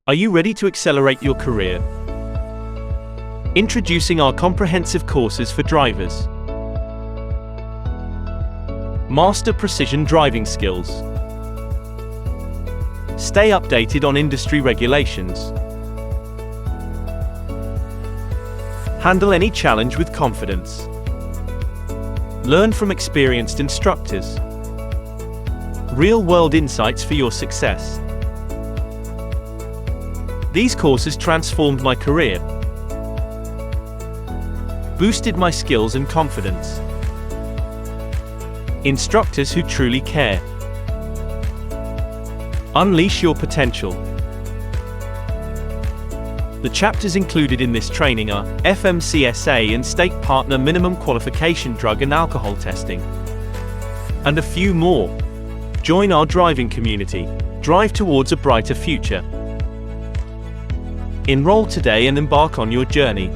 Are you ready to accelerate your career? Introducing our comprehensive courses for drivers. Master precision driving skills. Stay updated on industry regulations. Handle any challenge with confidence. Learn from experienced instructors. Real-world insights for your success. These courses transformed my career, boosted my skills and confidence. Instructors who truly care. Unleash your potential. The chapters included in this training are FMCSA and State Partner Minimum Qualification Drug and Alcohol Testing, and a few more. Join our driving community. Drive towards a brighter future. Enroll today and embark on your journey.